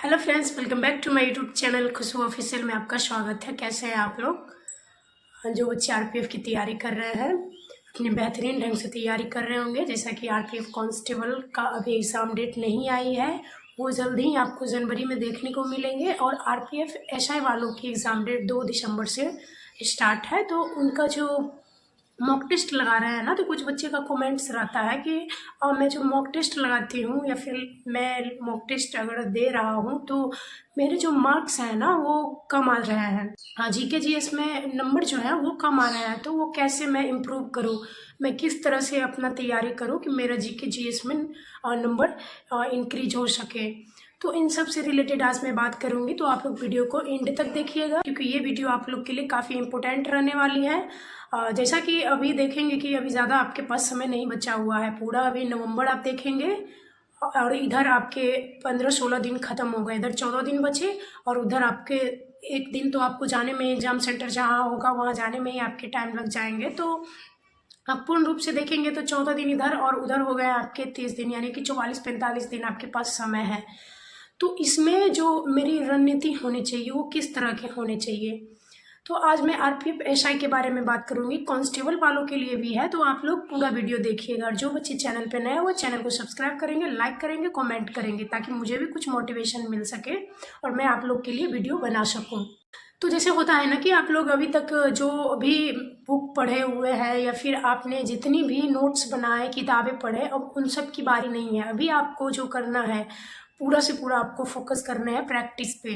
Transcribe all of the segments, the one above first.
Hello friends, welcome back to my YouTube channel Khushboo official में आपका स्वागत है। कैसे हैं आप लोग? जो बच्चे आरपीएफ की तैयारी कर रहे हैं अपने बेहतरीन ढंग से तैयारी कर रहे होंगे। जैसा कि आरपीएफ कांस्टेबल का अभी एग्ज़ाम डेट नहीं आई है, वो जल्द ही आपको जनवरी में देखने को मिलेंगे। और आरपीएफ एसआई वालों की एग्ज़ाम डेट 2 दिसंबर से स्टार्ट है। तो उनका जो मॉक टेस्ट लगा रहे हैं ना, तो कुछ बच्चे का कमेंट्स रहता है कि मैं जो मॉक टेस्ट लगाती हूँ या फिर मैं मॉक टेस्ट अगर दे रहा हूँ तो मेरे जो मार्क्स हैं ना वो कम आ रहे हैं। हाँ, जीके जीएस में नंबर जो है वो कम आ रहे हैं। तो वो कैसे मैं इम्प्रूव करूँ, मैं किस तरह से अपना तैयारी करूँ कि मेरा जीके जीएस में नंबर इंक्रीज हो सके। तो इन सब से रिलेटेड आज मैं बात करूँगी। तो आप लोग वीडियो को एंड तक देखिएगा, क्योंकि ये वीडियो आप लोग के लिए काफ़ी इम्पोर्टेंट रहने वाली है। जैसा कि अभी देखेंगे कि अभी ज़्यादा आपके पास समय नहीं बचा हुआ है। पूरा अभी नवंबर आप देखेंगे और इधर आपके 15-16 दिन ख़त्म हो गए, इधर 14 दिन बचे और उधर आपके एक दिन तो आपको जाने में, एग्ज़ाम सेंटर जहाँ होगा वहाँ जाने में ही आपके टाइम लग जाएंगे। तो आप पूर्ण रूप से देखेंगे तो 14 दिन इधर और उधर हो गए आपके 30 दिन, यानी कि 44-45 दिन आपके पास समय है। तो इसमें जो मेरी रणनीति होनी चाहिए वो किस तरह के होने चाहिए। तो आज मैं आरपीएफ एसआई के बारे में बात करूंगी, कांस्टेबल वालों के लिए भी है। तो आप लोग पूरा वीडियो देखिएगा और जो बच्चे चैनल पे नए हैं वो चैनल को सब्सक्राइब करेंगे, लाइक करेंगे, कमेंट करेंगे, ताकि मुझे भी कुछ मोटिवेशन मिल सके और मैं आप लोग के लिए वीडियो बना सकूं। तो जैसे होता है ना कि आप लोग अभी तक जो भी बुक पढ़े हुए हैं या फिर आपने जितनी भी नोट्स बनाए, किताबें पढ़े, अब उन सब की बारी नहीं है। अभी आपको जो करना है पूरा से पूरा आपको फोकस करना है प्रैक्टिस पे।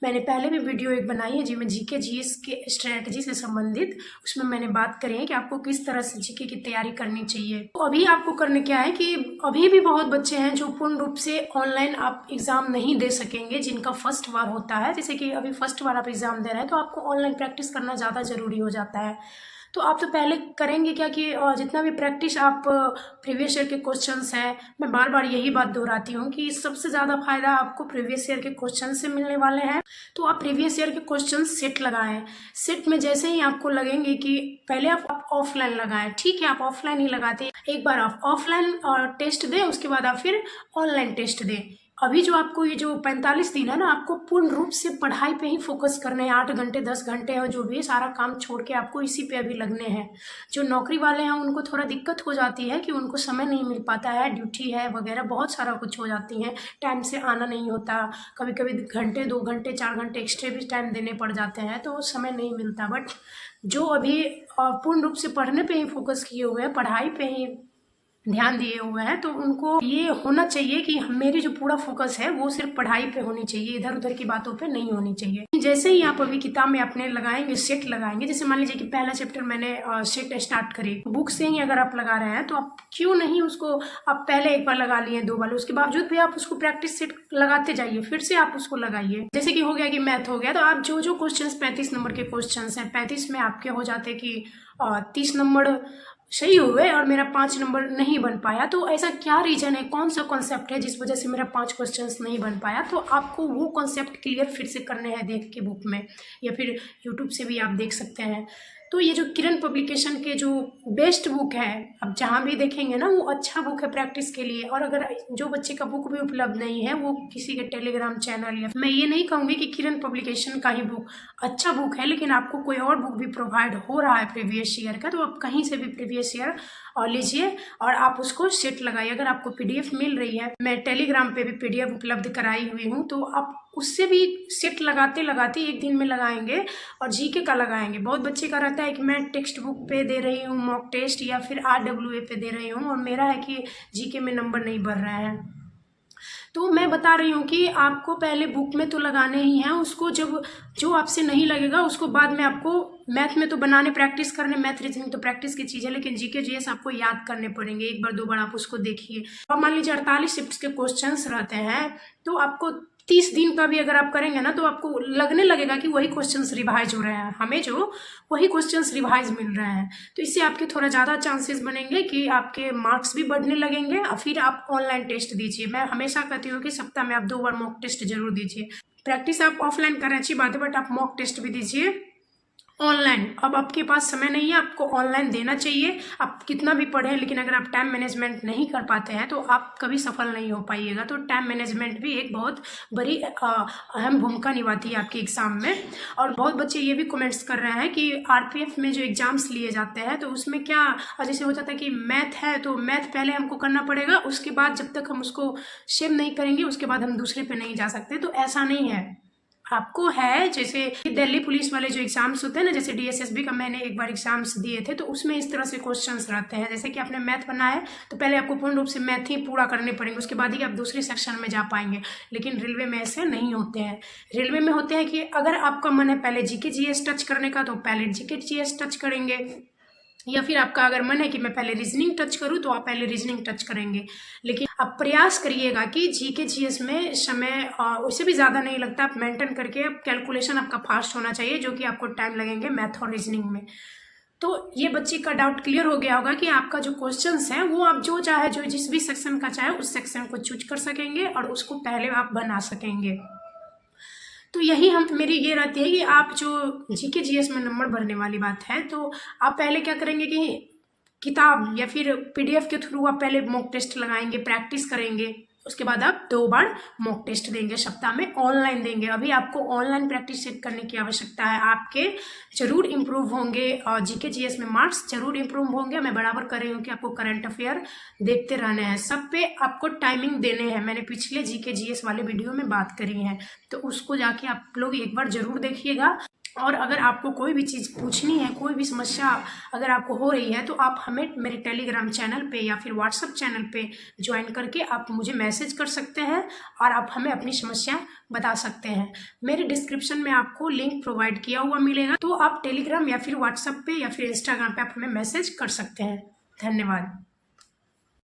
मैंने पहले भी वीडियो एक बनाई है जिसमें जीके जीएस के स्ट्रेटजी से संबंधित, उसमें मैंने बात करी है कि आपको किस तरह से जीके की तैयारी करनी चाहिए। तो अभी आपको करने क्या है कि अभी भी बहुत बच्चे हैं जो पूर्ण रूप से ऑनलाइन आप एग्ज़ाम नहीं दे सकेंगे, जिनका फर्स्ट बार होता है। जैसे कि अभी फर्स्ट बार आप एग्ज़ाम दे रहे हैं तो आपको ऑनलाइन प्रैक्टिस करना ज़्यादा ज़रूरी हो जाता है। तो आप तो पहले करेंगे क्या कि जितना भी प्रैक्टिस आप प्रीवियस ईयर के क्वेश्चंस हैं, मैं बार बार यही बात दोहराती हूँ कि सबसे ज़्यादा फायदा आपको प्रीवियस ईयर के क्वेश्चन से मिलने वाले हैं। तो आप प्रीवियस ईयर के क्वेश्चन सेट लगाएं। सेट में जैसे ही आपको लगेंगे कि पहले आप ऑफलाइन लगाएं, ठीक है, आप ऑफलाइन ही लगाते, एक बार आप ऑफलाइन टेस्ट दें, उसके बाद आप फिर ऑनलाइन टेस्ट दें। अभी जो आपको ये जो 45 दिन है ना, आपको पूर्ण रूप से पढ़ाई पे ही फोकस करना है। 8 घंटे 10 घंटे और जो भी सारा काम छोड़ के आपको इसी पे अभी लगने हैं। जो नौकरी वाले हैं उनको थोड़ा दिक्कत हो जाती है कि उनको समय नहीं मिल पाता है, ड्यूटी है वगैरह बहुत सारा कुछ हो जाती है, टाइम से आना नहीं होता, कभी कभी घंटे 2 घंटे 4 घंटे एक्स्ट्रा भी टाइम देने पड़ जाते हैं, तो समय नहीं मिलता। बट जो अभी पूर्ण रूप से पढ़ने पे ही फोकस किए हुए हैं, पढ़ाई पे ही ध्यान दिए हुए हैं, तो उनको ये होना चाहिए कि मेरी जो पूरा फोकस है वो सिर्फ पढ़ाई पे होनी चाहिए, इधर उधर की बातों पे नहीं होनी चाहिए। जैसे ही आप अभी किताब में अपने लगाएंगे, सेट लगाएंगे, जैसे मान लीजिए कि पहला चैप्टर मैंने सेट स्टार्ट करी, बुक से ही अगर आप लगा रहे हैं तो आप क्यों नहीं उसको आप पहले एक बार लगा लिए, 2 बार, उसके बावजूद भी आप उसको प्रैक्टिस सेट लगाते जाइए, फिर से आप उसको लगाइए। जैसे कि हो गया कि मैथ हो गया, तो आप जो जो क्वेश्चन 35 नंबर के क्वेश्चन है, 35 में आपके हो जाते कि 30 नंबर सही हुए और मेरा 5 नंबर नहीं बन पाया। तो ऐसा क्या रीजन है, कौन सा कॉन्सेप्ट है जिस वजह से मेरा 5 क्वेश्चंस नहीं बन पाया। तो आपको वो कॉन्सेप्ट क्लियर फिर से करने हैं देख के बुक में, या फिर यूट्यूब से भी आप देख सकते हैं। तो ये जो किरण पब्लिकेशन के जो बेस्ट बुक है, अब जहाँ भी देखेंगे ना वो अच्छा बुक है प्रैक्टिस के लिए। और अगर जो बच्चे का बुक भी उपलब्ध नहीं है, वो किसी के टेलीग्राम चैनल, या मैं ये नहीं कहूँगी कि किरण पब्लिकेशन का ही बुक अच्छा बुक है, लेकिन आपको कोई और बुक भी प्रोवाइड हो रहा है प्रीवियस ईयर का, तो आप कहीं से भी प्रीवियस ईयर लीजिए और आप उसको सेट लगाइए। अगर आपको पीडीएफ मिल रही है, मैं टेलीग्राम पे भी पीडीएफ उपलब्ध कराई हुई हूँ, तो आप उससे भी सेट लगाते लगाते एक दिन में लगाएंगे और जीके का लगाएंगे। बहुत बच्चे का रहता है कि मैं टेक्स्ट बुक पे दे रही हूँ मॉक टेस्ट या फिर RWA पे दे रही हूँ और मेरा है कि जीके में नंबर नहीं बढ़ रहे हैं। तो मैं बता रही हूँ कि आपको पहले बुक में तो लगाने ही हैं, उसको जब जो आपसे नहीं लगेगा उसको बाद में आपको मैथ में तो बनाने प्रैक्टिस करने, मैथ रीजनिंग तो प्रैक्टिस की चीज़ है, लेकिन जीके जीएस आपको याद करने पड़ेंगे। एक बार 2 बार आप उसको देखिए। अब मान लीजिए 48 शिफ्ट के क्वेश्चंस रहते हैं, तो आपको 30 दिन का भी अगर आप करेंगे ना, तो आपको लगने लगेगा कि वही क्वेश्चंस रिवाइज हो रहे हैं, हमें जो वही क्वेश्चंस रिवाइज मिल रहे हैं। तो इससे आपके थोड़ा ज़्यादा चांसेस बनेंगे कि आपके मार्क्स भी बढ़ने लगेंगे और फिर आप ऑनलाइन टेस्ट दीजिए। मैं हमेशा कहती हूँ कि सप्ताह में आप 2 बार मॉक टेस्ट जरूर दीजिए। प्रैक्टिस आप ऑफलाइन करें अच्छी बात है, बट आप मॉक टेस्ट भी दीजिए ऑनलाइन। अब आपके पास समय नहीं है, आपको ऑनलाइन देना चाहिए। आप कितना भी पढ़ें, लेकिन अगर आप टाइम मैनेजमेंट नहीं कर पाते हैं तो आप कभी सफल नहीं हो पाइएगा। तो टाइम मैनेजमेंट भी एक बहुत बड़ी अहम भूमिका निभाती है आपके एग्ज़ाम में। और बहुत बच्चे ये भी कमेंट्स कर रहे हैं कि आरपीएफ में जो एग्ज़ाम्स लिए जाते हैं तो उसमें क्या जैसे हो जाता है कि मैथ है तो मैथ पहले हमको करना पड़ेगा, उसके बाद जब तक हम उसको सेव नहीं करेंगे उसके बाद हम दूसरे पे नहीं जा सकते। तो ऐसा नहीं है, आपको है जैसे दिल्ली पुलिस वाले जो एग्जाम्स होते हैं ना, जैसे डीएसएसबी का मैंने एक बार एग्जाम्स दिए थे, तो उसमें इस तरह से क्वेश्चंस रहते हैं। जैसे कि आपने मैथ पढ़ना है तो पहले आपको पूर्ण रूप से मैथ ही पूरा करने पड़ेंगे, उसके बाद ही आप दूसरे सेक्शन में जा पाएंगे। लेकिन रेलवे में ऐसे नहीं होते हैं। रेलवे में होते हैं कि अगर आपका मन है पहले जीके जीएस टच करने का तो पहले जीके जीएस टच करेंगे, या फिर आपका अगर मन है कि मैं पहले रीजनिंग टच करूं तो आप पहले रीजनिंग टच करेंगे। लेकिन आप प्रयास करिएगा कि जीके जीएस में समय उससे भी ज़्यादा नहीं लगता, आप मेंटेन करके आप कैलकुलेशन आपका फास्ट होना चाहिए, जो कि आपको टाइम लगेंगे मैथ और रीजनिंग में। तो ये बच्चे का डाउट क्लियर हो गया होगा कि आपका जो क्वेश्चंस हैं वो आप जो चाहे जो जिस भी सेक्शन का चाहे उस सेक्शन को चूज कर सकेंगे और उसको पहले आप बना सकेंगे। तो यही मेरी ये रहती है कि आप जो जीके जीएस में नंबर भरने वाली बात है, तो आप पहले क्या करेंगे कि किताब या फिर पीडीएफ के थ्रू आप पहले मॉक टेस्ट लगाएंगे, प्रैक्टिस करेंगे, उसके बाद आप 2 बार मॉक टेस्ट देंगे, सप्ताह में ऑनलाइन देंगे। अभी आपको ऑनलाइन प्रैक्टिस करने की आवश्यकता है, आपके जरूर इम्प्रूव होंगे और जीके जीएस में मार्क्स जरूर इम्प्रूव होंगे। मैं बराबर कर रही हूँ कि आपको करंट अफेयर देखते रहना है, सब पे आपको टाइमिंग देने हैं। मैंने पिछले जीके जीएस वाले वीडियो में बात करी है, तो उसको जाके आप लोग एक बार जरूर देखिएगा। और अगर आपको कोई भी चीज़ पूछनी है, कोई भी समस्या अगर आपको हो रही है, तो आप हमें मेरे टेलीग्राम चैनल पे या फिर व्हाट्सएप चैनल पे ज्वाइन करके आप मुझे मैसेज कर सकते हैं और आप हमें अपनी समस्या बता सकते हैं। मेरे डिस्क्रिप्शन में आपको लिंक प्रोवाइड किया हुआ मिलेगा, तो आप टेलीग्राम या फिर व्हाट्सएप पे या फिर इंस्टाग्राम पे आप हमें मैसेज कर सकते हैं। धन्यवाद।